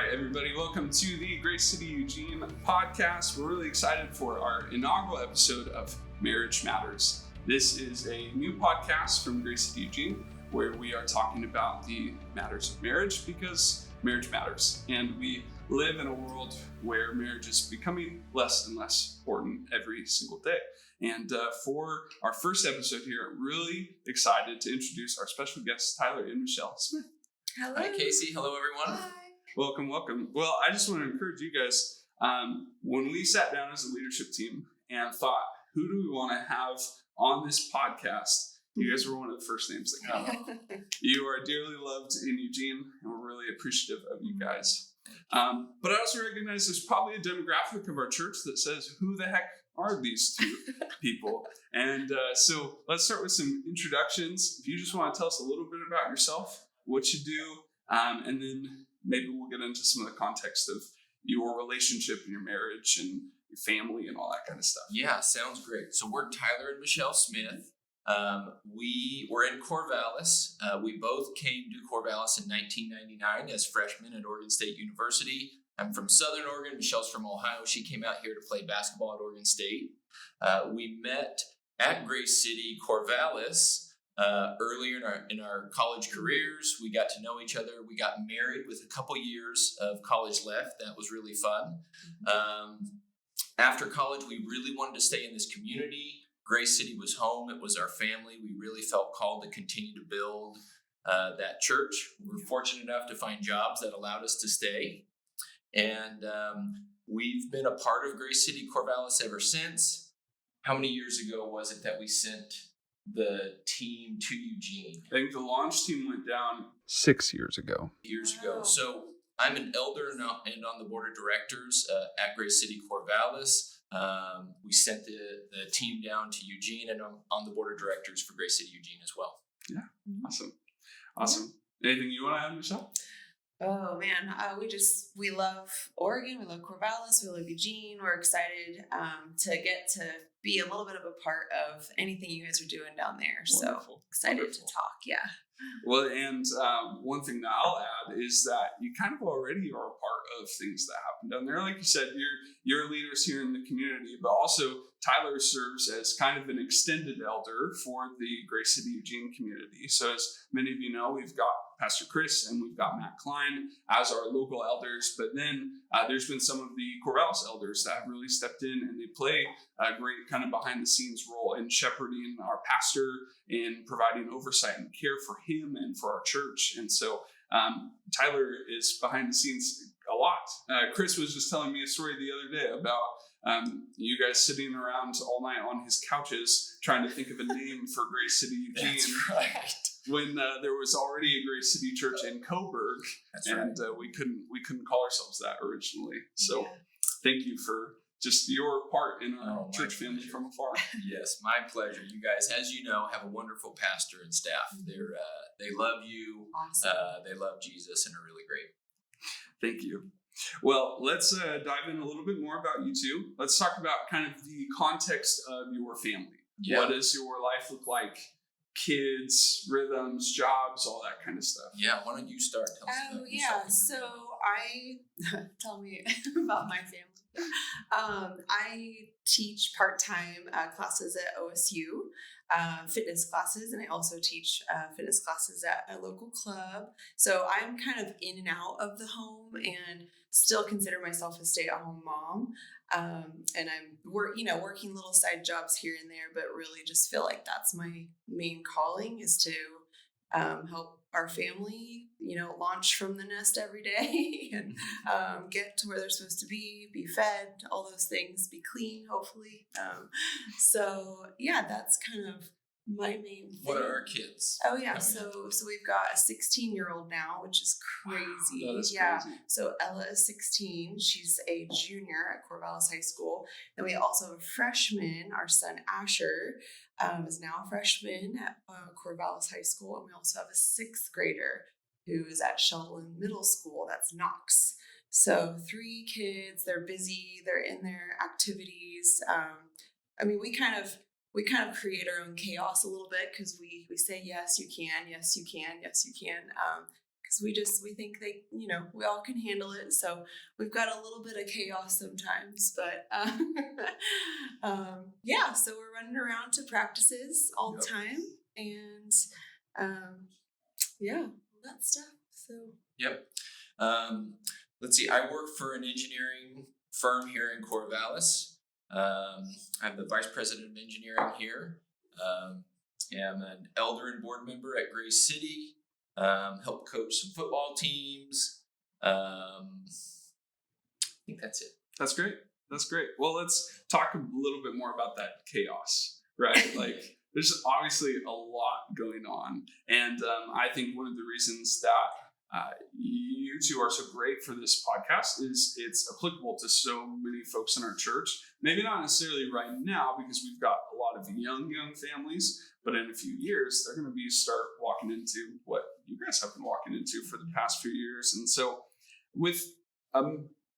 right, everybody, welcome to the Grace City Eugene podcast. We're really excited for our inaugural episode of Marriage Matters. This is a new podcast from Grace City Eugene where we are talking about the matters of marriage because marriage matters. And we live in a world where marriage is becoming less and less important every single day. And for our first episode here, I'm really excited to introduce our special guests, Tyler and Michelle Smith. Hello. Hi, Casey. Hello, everyone. Hi. Welcome. Well, I just want to encourage you guys, when we sat down as a leadership team and thought, who do we want to have on this podcast? You guys were one of the first names that came up. You are dearly loved in Eugene, and we're really appreciative of you guys. But I also recognize there's probably a demographic of our church that says, who the heck are these two people? And so let's start with some introductions. If you just want to tell us a little bit about yourself, what you do, and then maybe we'll get into some of the context of your relationship and your marriage and your family and all that kind of stuff. Yeah, sounds great. So we're Tyler and Michelle Smith. We were in Corvallis. We both came to Corvallis in 1999 as freshmen at Oregon State University. I'm from Southern Oregon. Michelle's from Ohio. She came out here to play basketball at Oregon State. We met at Grace City Corvallis earlier in our college careers. We got to know each other. We got married with a couple years of college left. That was really fun. After college, we really wanted to stay in this community. Grace City was home. It was our family. We really felt called to continue to build that church. We were fortunate enough to find jobs that allowed us to stay. And we've been a part of Grace City Corvallis ever since. How many years ago was it that we sent the team to Eugene? I think the launch team went down 6 years ago. Wow. So I'm an elder and on the board of directors at Grace City Corvallis. We sent the team down to Eugene, and I'm on the board of directors for Grace City Eugene as well. Yeah, awesome. Anything you want to add, Michelle? Oh man, we love Oregon, we love Corvallis, we love Eugene. We're excited to get to be a little bit of a part of anything you guys are doing down there. Wonderful. So excited to talk. Yeah. Well, and one thing that I'll add is that you kind of already are a part of things that happen down there. Like you said, you're leaders here in the community, but also Tyler serves as kind of an extended elder for the Grace City Eugene community. So as many of you know, we've got Pastor Chris and we've got Matt Klein as our local elders, but then there's been some of the Corvallis elders that have really stepped in, and they play a great kind of behind the scenes role in shepherding our pastor and providing oversight and care for him and for our church. And so Tyler is behind the scenes a lot. Chris was just telling me a story the other day about you guys sitting around all night on his couches trying to think of a name for Grace City Eugene. That's right. When there was already a Grace City Church in Coburg. That's right. And we couldn't call ourselves that originally. So Thank you for just your part in our church family from afar. Yes, my pleasure. You guys, as you know, have a wonderful pastor and staff. They love you. Awesome. They love Jesus and are really great. Thank you. Well, let's dive in a little bit more about you two. Let's talk about kind of the context of your family. Yeah. What does your life look like? Kids, rhythms, jobs, all that kind of stuff. Yeah, why don't you start? Tell us about yourself. So tell me about my family. I teach part-time classes at OSU, fitness classes, and I also teach fitness classes at a local club. So I'm kind of in and out of the home and still consider myself a stay-at-home mom. And I'm working little side jobs here and there, but really just feel like that's my main calling is to help our family, launch from the nest every day and get to where they're supposed to be fed, all those things, be clean, hopefully. So yeah, that's kind of my main thing. What are our kids? Oh yeah, so we've got a 16-year-old now, which is crazy. Wow, that is crazy. So Ella is 16. She's a junior at Corvallis High School. Then we also have a freshman. Our son Asher is now a freshman at Corvallis High School, and we also have a 6th grader who is at Sheldon Middle School. That's Knox. So 3 kids. They're busy. They're in their activities. We kind of create our own chaos a little bit because we say, yes, you can, yes, you can, yes, you can. because we think we all can handle it. So we've got a little bit of chaos sometimes, but so we're running around to practices all the time, and all that stuff. So let's see. I work for an engineering firm here in Corvallis. I'm the vice president of engineering here. I'm an elder and board member at Grace City. Help coach some football teams. I think that's it. That's great. Well, let's talk a little bit more about that chaos, right? Like, there's obviously a lot going on. And I think one of the reasons that you two are so great for this podcast is it's applicable to so many folks in our church. Maybe not necessarily right now, because we've got a lot of young families, but in a few years, they're going to start walking into what you guys have been walking into for the past few years. And so with a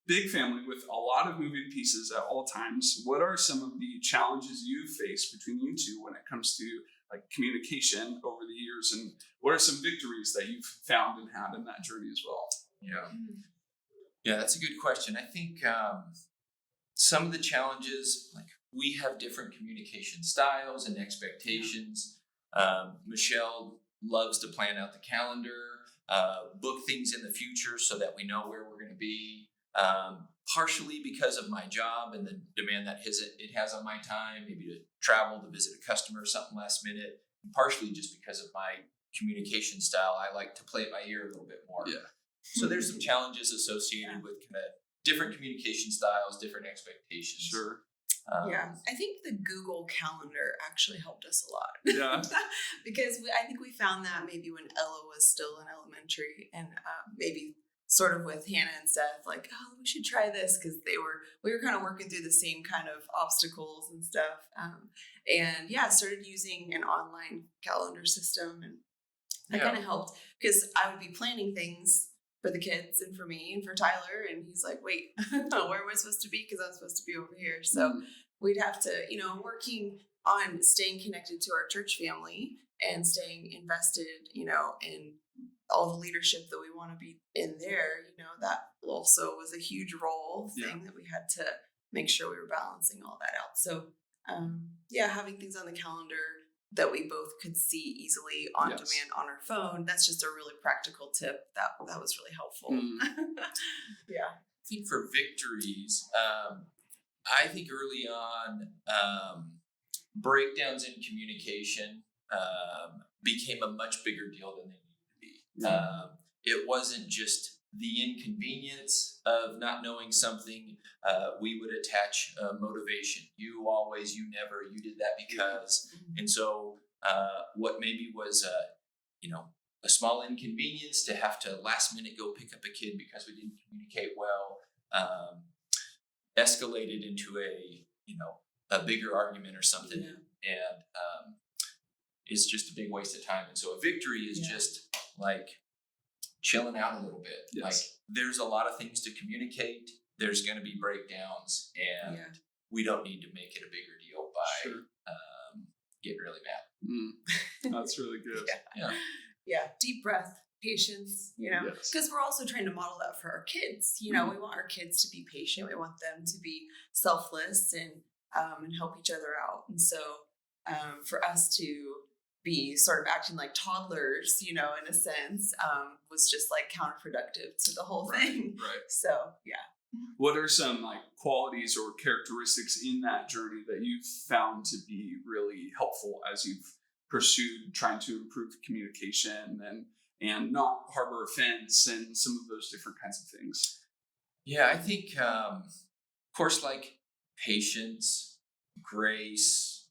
big family with a lot of moving pieces at all times, what are some of the challenges you face between you two when it comes to like communication over the years, and what are some victories that you've found and had in that journey as well? Yeah, that's a good question. I think some of the challenges, like, we have different communication styles and expectations. Michelle loves to plan out the calendar, book things in the future so that we know where we're going to be. Partially because of my job and the demand that it has on my time, maybe to travel to visit a customer or something last minute. And partially just because of my communication style, I like to play it by ear a little bit more. Yeah. So there's some challenges associated with kind of different communication styles, different expectations. Sure. I think the Google Calendar actually helped us a lot. Yeah. Because I think we found that maybe when Ella was still in elementary, and maybe sort of with Hannah and Seth, like, oh, we should try this, because we were kind of working through the same kind of obstacles and stuff. Started using an online calendar system, and that kind of helped, because I would be planning things for the kids and for me and for Tyler, and he's like, wait, where am I supposed to be? Because I'm supposed to be over here. So we'd have to, working on staying connected to our church family and staying invested, in all the leadership that we want to be in there, that also was a huge role thing that we had to make sure we were balancing all that out. So, having things on the calendar that we both could see easily on demand on our phone, that's just a really practical tip. That was really helpful. I think for victories, I think early on, breakdowns in communication became a much bigger deal than they needed to be. It wasn't just the inconvenience of not knowing something. We would attach motivation. You always, you never, you did that because. And so what maybe was a small inconvenience to have to last minute go pick up a kid because we didn't communicate well, escalated into a bigger argument or something, and is just a big waste of time. And so a victory is just like chilling out a little bit. Like, there's a lot of things to communicate. There's going to be breakdowns, and we don't need to make it a bigger deal by getting really mad. That's really good. Deep breath, patience, because we're also trying to model that for our kids. We want our kids to be patient. We want them to be selfless and help each other out. And so for us to be sort of acting like toddlers, in a sense, was just like counterproductive to the whole thing. Right. So, What are some like qualities or characteristics in that journey that you've found to be really helpful as you've pursued trying to improve communication and not harbor offense and some of those different kinds of things? Yeah, I think, of course, like patience, grace,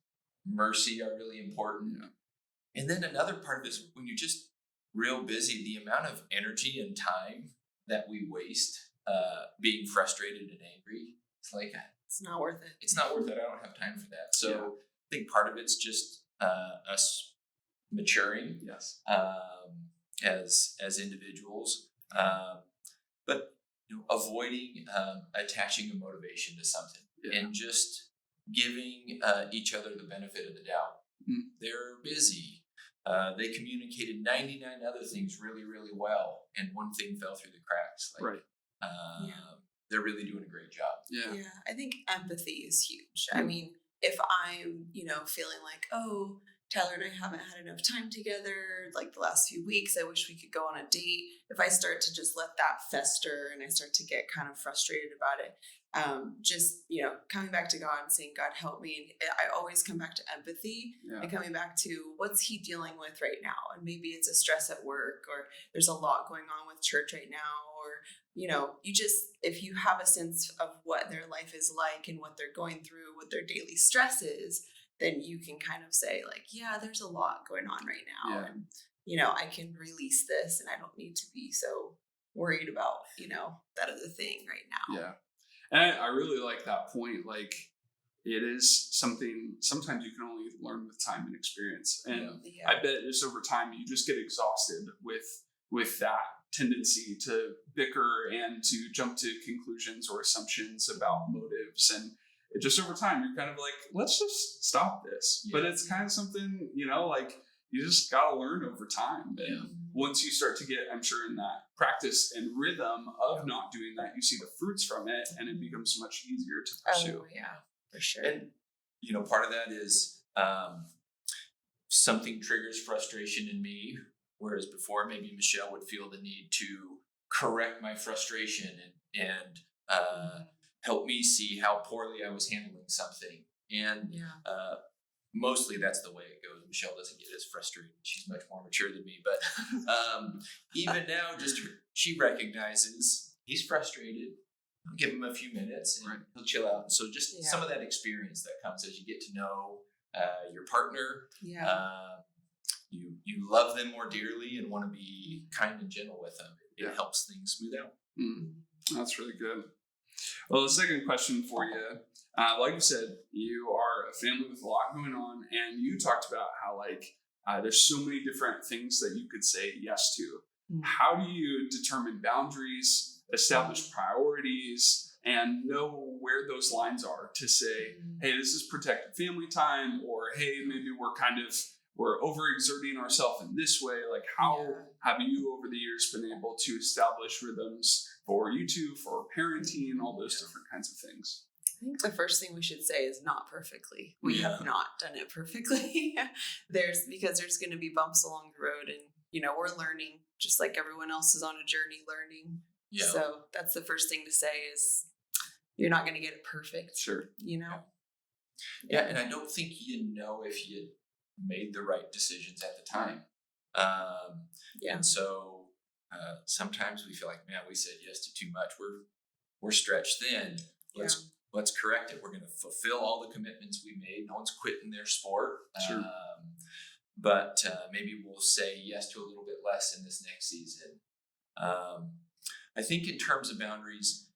mercy are really important. And then another part of it is when you're just real busy, the amount of energy and time that we waste being frustrated and angry, it's like, it's not worth it. It's not worth it. I don't have time for that. So I think part of it's just us maturing as individuals, but avoiding attaching a motivation to something and just giving each other the benefit of the doubt. They're busy. they communicated 99 other things really, really well, and one thing fell through the cracks. Like, Right. they're really doing a great job. Yeah. I think empathy is huge. I mean, if I'm, feeling like, oh, Tyler and I haven't had enough time together, like the last few weeks, I wish we could go on a date. If I start to just let that fester and I start to get kind of frustrated about it, just, coming back to God and saying, God, help me. And I always come back to empathy and coming back to what's he dealing with right now? And maybe it's a stress at work, or there's a lot going on with church right now, or, if you have a sense of what their life is like and what they're going through, what their daily stress is, then you can kind of say like, yeah, there's a lot going on right now. And, I can release this and I don't need to be so worried about, that other thing right now. Yeah. And I really like that point. Like, it is something sometimes you can only learn with time and experience. And I bet just over time you just get exhausted with that tendency to bicker and to jump to conclusions or assumptions about motives. And it just over time you're kind of like, let's just stop this. But it's kind of something, like you just got to learn over time. And once you start to get, I'm sure, in that practice and rhythm of not doing that, you see the fruits from it and it becomes much easier to pursue. Oh, yeah, for sure. And, part of that is something triggers frustration in me, whereas before maybe Michelle would feel the need to correct my frustration and help me see how poorly I was handling something. And mostly that's the way it goes. Michelle doesn't get as frustrated. She's much more mature than me. But even now, she recognizes he's frustrated. I'll give him a few minutes and he'll chill out. And so just some of that experience that comes as you get to know your partner. You love them more dearly and want to be kind and gentle with them. It helps things smooth out. That's really good. Well, the second question for you, like you said, you are a family with a lot going on, and you talked about how there's so many different things that you could say yes to. How do you determine boundaries, establish priorities, and know where those lines are to say, hey, this is protected family time, or hey, maybe we're overexerting ourselves in this way? Like, how have you over the years been able to establish rhythms for you two, for parenting, all those different kinds of things? I think the first thing we should say is not perfectly. We have not done it perfectly. There's going to be bumps along the road, and we're learning just like everyone else is on a journey learning. So that's the first thing to say is you're not going to get it perfect. Sure. And I don't think you know if you made the right decisions at the time. And so sometimes we feel like, man, we said yes to too much. We're stretched thin. Let's correct it. We're going to fulfill all the commitments we made. No one's quitting their sport. Sure. But maybe we'll say yes to a little bit less in this next season. I think in terms of boundaries,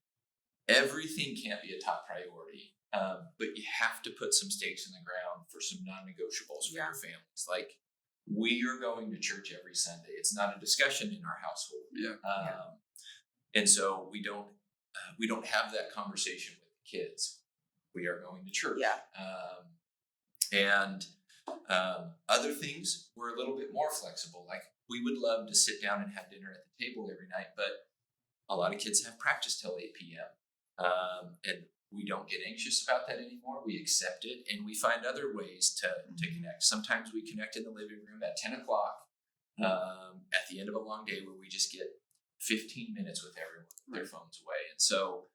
everything can't be a top priority. But you have to put some stakes in the ground for some non-negotiables for your families. Like, we are going to church every Sunday. It's not a discussion in our household. And so we don't have that conversation with the kids. We are going to church. And other things, we're a little bit more flexible. Like, we would love to sit down and have dinner at the table every night, but a lot of kids have practice till 8 p.m. And we don't get anxious about that anymore. We accept it, and we find other ways to connect. Sometimes we connect in the living room at 10 o'clock at the end of a long day, where we just get 15 minutes with everyone with their phones away. And so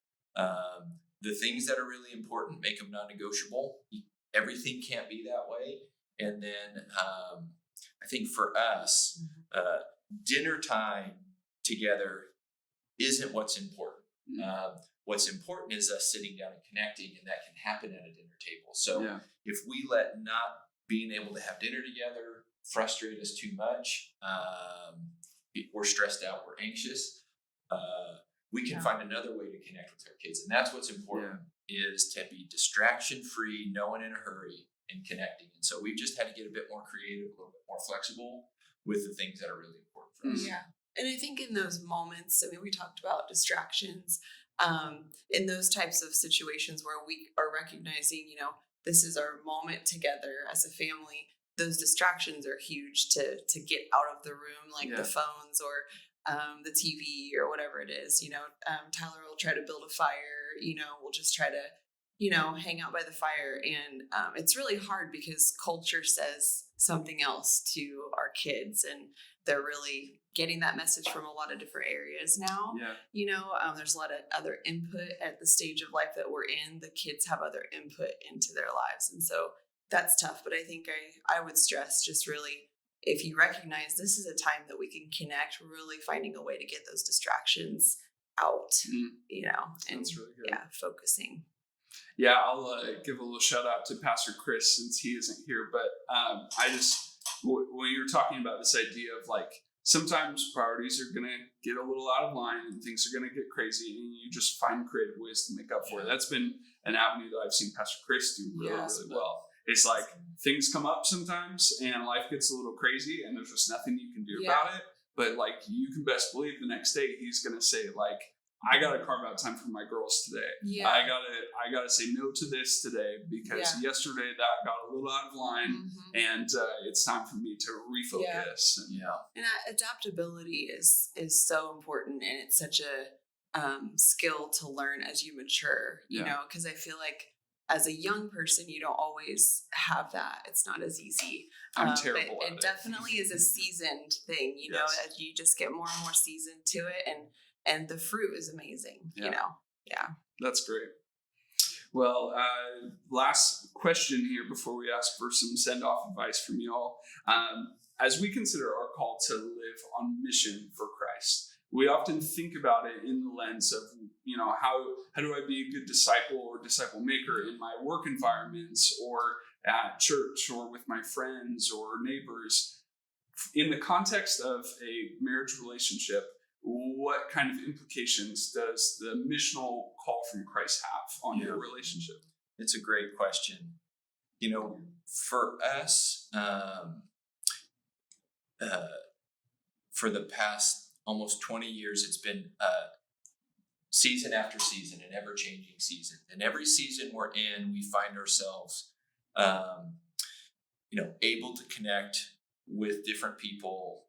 the things that are really important, make them non-negotiable. Everything can't be that way. And then I think for us, dinner time together isn't what's important. What's important is us sitting down and connecting, and that can happen at a dinner table. So if we let not being able to have dinner together frustrate us too much, we're stressed out, we're anxious, we can find another way to connect with our kids. And that's what's important, is to be distraction free, no one in a hurry, and connecting. And so we've just had to get a bit more creative, a little bit more flexible with the things that are really important for us. And I think in those moments, we talked about distractions, in those types of situations where we are recognizing, this is our moment together as a family, those distractions are huge to get out of the room, like the phones or the TV or whatever it is. Tyler will try to build a fire. We'll just try to hang out by the fire. And it's really hard because culture says something else to our kids, and they're really getting that message from a lot of different areas now. There's a lot of other input at the stage of life that we're in. The kids have other input into their lives. And so that's tough. But I think I would stress just really, if you recognize this is a time that we can connect, really finding a way to get those distractions out, and That's really good. Focusing. Yeah, I'll give a little shout out to Pastor Chris since he isn't here. But when you were talking about this idea of like, sometimes priorities are going to get a little out of line and things are going to get crazy, and you just find creative ways to make up for it. That's been an avenue that I've seen Pastor Chris do really well. It's like things come up sometimes and life gets a little crazy and there's just nothing you can do about it. But like, you can best believe the next day he's going to say like, I got to carve out time for my girls today. Yeah. I gotta say no to this today because yesterday that got a little out of line, and it's time for me to refocus. And adaptability is so important, and it's such a skill to learn as you mature. Because I feel like as a young person, you don't always have that. It's not as easy. I'm terrible at it. It definitely is a seasoned thing. As you just get more and more seasoned to it, and the fruit is amazing. That's great. Well, last question here before we ask for some send-off advice from y'all. As we consider our call to live on mission for Christ, we often think about it in the lens of, how do I be a good disciple or disciple maker in my work environments or at church or with my friends or neighbors. In the context of a marriage relationship, what kind of implications does the missional call from Christ have on your relationship? It's a great question. For us, for the past almost 20 years, it's been season after season, an ever-changing season. And every season we're in, we find ourselves, able to connect with different people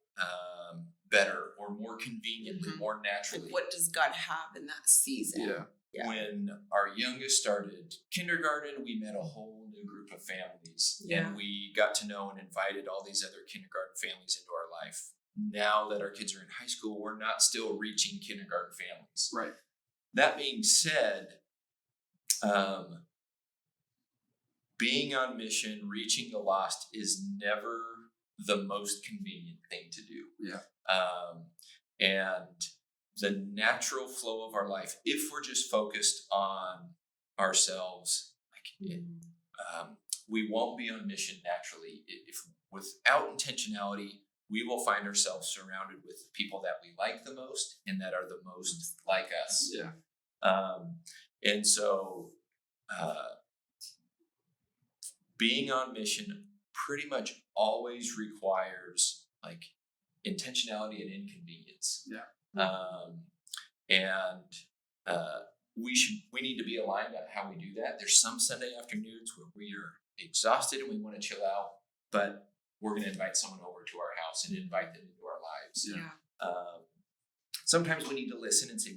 better or more conveniently, more naturally. Like, what does God have in that season? Yeah. When our youngest started kindergarten, we met a whole new group of families, and we got to know and invited all these other kindergarten families into our life. Now that our kids are in high school, we're not still reaching kindergarten families. Right. That being said, being on mission, reaching the lost is never the most convenient thing to do. Yeah. And the natural flow of our life, if we're just focused on ourselves, we won't be on mission naturally. If without intentionality, we will find ourselves surrounded with people that we like the most and that are the most like us. Yeah. And so being on mission pretty much always requires like intentionality and inconvenience. Yeah. We need to be aligned on how we do that. There's some Sunday afternoons where we are exhausted and we want to chill out, but we're going to invite someone over to our house and invite them into our lives. Yeah. Sometimes we need to listen and say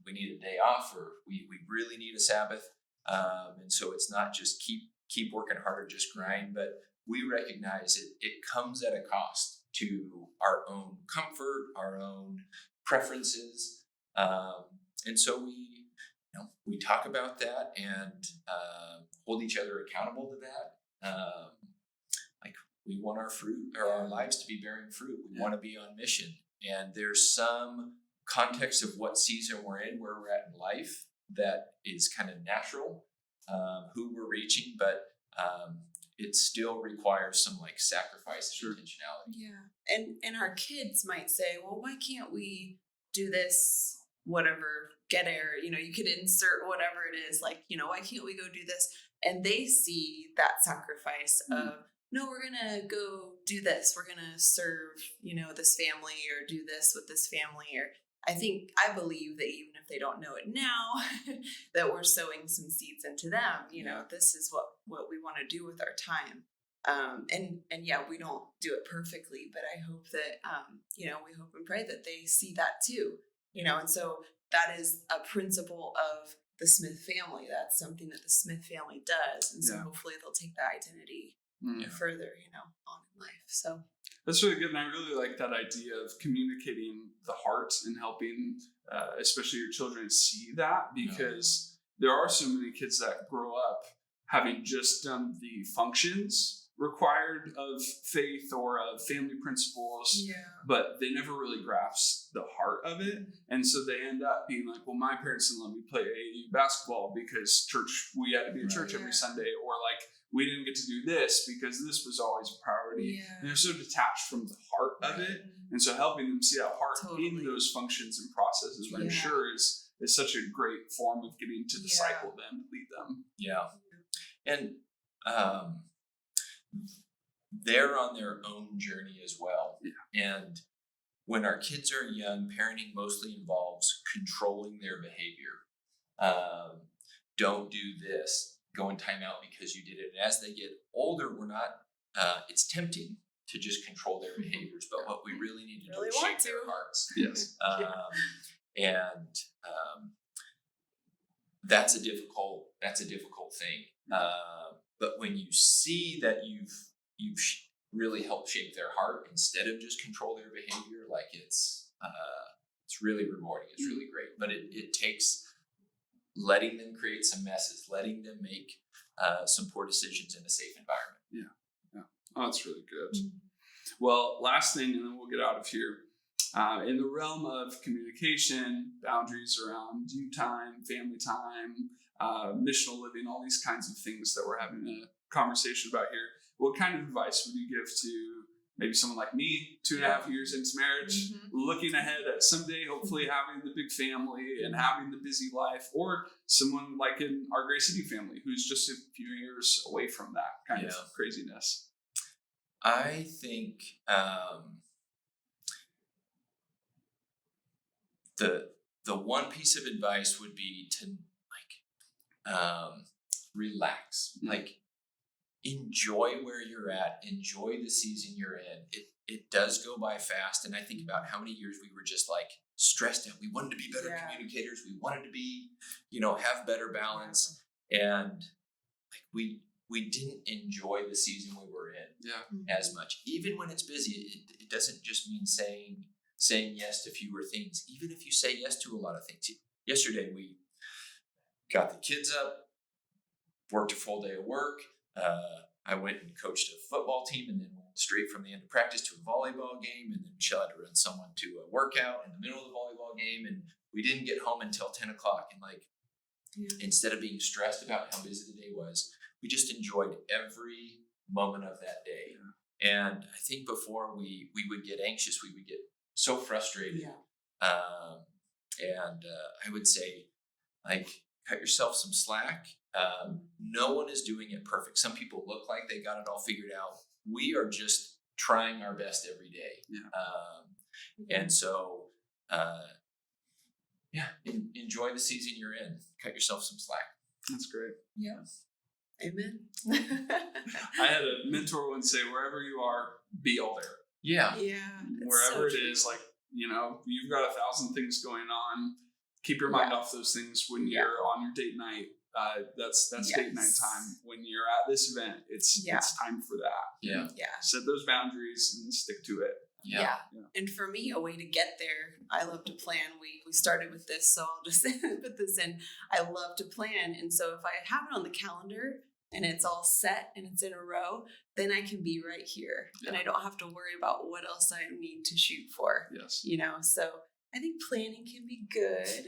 we need a day off, or we really need a Sabbath. And so it's not just keep working harder, just grind, but we recognize it comes at a cost to our own comfort, our own preferences. And so we talk about that and hold each other accountable to that. We want our fruit or our lives to be bearing fruit. We want to be on mission. And there's some context of what season we're in, where we're at in life, that is kind of natural, who we're reaching, but it still requires some like sacrifice and intentionality. Yeah. And our kids might say, well, why can't we do this, whatever, get air, you could insert whatever it is, like, why can't we go do this? And they see that sacrifice of, no, we're going to go do this. We're going to serve, this family or do this with this family. Or I believe that even if they don't know it now, that we're sowing some seeds into them. This is what we want to do with our time. And yeah, we don't do it perfectly, but I hope that, we hope and pray that they see that too, and so that is a principle of the Smith family. That's something that the Smith family does. And so hopefully they'll take that identity further, on in life. So that's really good. And I really like that idea of communicating the heart and helping, especially your children, see that, because there are so many kids that grow up having just done the functions required of faith or of family principles, but they never really grasp the heart of it. And so they end up being like, well, my parents didn't let me play AAU basketball because we had to be in church every Sunday, or like, we didn't get to do this because this was always a priority. And they're so detached from the heart of it. And so helping them see that heart in those functions and processes, I'm sure is such a great form of getting to disciple them, lead them. Yeah. And they're on their own journey as well. And when our kids are young, parenting mostly involves controlling their behavior. Don't do this, go in timeout because you did it. And as they get older, we're not, it's tempting to just control their behaviors, but what we really need to do is shape their hearts. And that's a difficult thing. But when you see that you've really helped shape their heart instead of just control their behavior, like it's really rewarding. It's really great. But it takes letting them create some messes, letting them make some poor decisions in a safe environment. Oh, that's really good. Well, last thing, and then we'll get out of here. In the realm of communication, boundaries around due time, family time, missional living, all these kinds of things that we're having a conversation about here, what kind of advice would you give to maybe someone like me, 2.5 years into marriage, looking ahead at someday hopefully having the big family and having the busy life, or someone like in our Grace City family who's just a few years away from that kind of craziness? I think the one piece of advice would be to relax, like enjoy where you're at, enjoy the season you're in. It does go by fast, and I think about how many years we were just like stressed out. We wanted to be better communicators. We wanted to be, have better balance, and like we didn't enjoy the season we were in as much. Even when it's busy, it doesn't just mean saying yes to fewer things. Even if you say yes to a lot of things. Yesterday we got the kids up, worked a full day of work. I went and coached a football team, and then went straight from the end of practice to a volleyball game, and then Michelle had to run someone to a workout in the middle of the volleyball game, and we didn't get home until 10 o'clock. And instead of being stressed about how busy the day was, we just enjoyed every moment of that day. And I think before we would get anxious, we would get so frustrated. And I would say, cut yourself some slack. No one is doing it perfect. Some people look like they got it all figured out. We are just trying our best every day. And so, enjoy the season you're in. Cut yourself some slack. That's great. Amen. I had a mentor once say, wherever you are, be all there. Wherever it is, you've got 1,000 things going on. Keep your mind off those things when you're on your date night. That's date night time. When you're at this event, it's time for that. Set those boundaries and stick to it. And for me, a way to get there, I love to plan. We started with this, so I'll just put this in. I love to plan. And so if I have it on the calendar and it's all set and it's in a row, then I can be right here. And I don't have to worry about what else I need to shoot for. So I think planning can be good,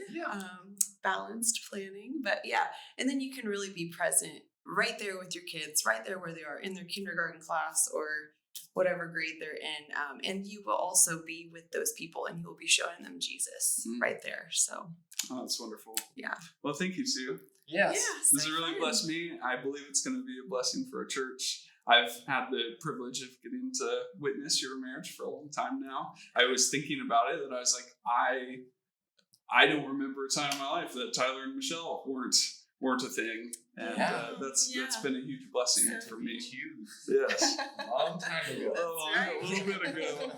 balanced planning, but and then you can really be present right there with your kids, right there where they are in their kindergarten class or whatever grade they're in. And you will also be with those people and you will be showing them Jesus right there. So. Oh, that's wonderful. Well, thank you, Sue. Yes. This has really blessed me. I believe it's going to be a blessing for our church. I've had the privilege of getting to witness your marriage for a long time now. I was thinking about it, that I was like, I don't remember a time in my life that Tyler and Michelle weren't a thing. And Yeah. that's been a huge blessing for me. Huge. Yes. Long time ago. right. A little bit ago.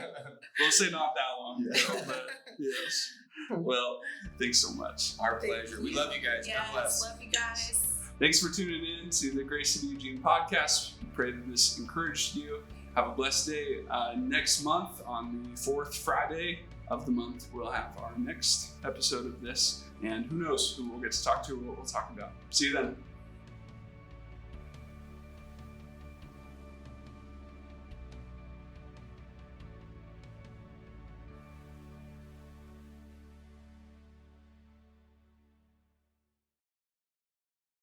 We'll say not that long ago, but yes. Well, thanks so much. Our pleasure. We love you guys. God bless. Love you guys. Thanks for tuning in to the Grace City Eugene podcast. We pray that this encouraged you. Have a blessed day. Next month, on the 4th Friday of the month, we'll have our next episode of this. And who knows who we'll get to talk to or what we'll talk about. See you then.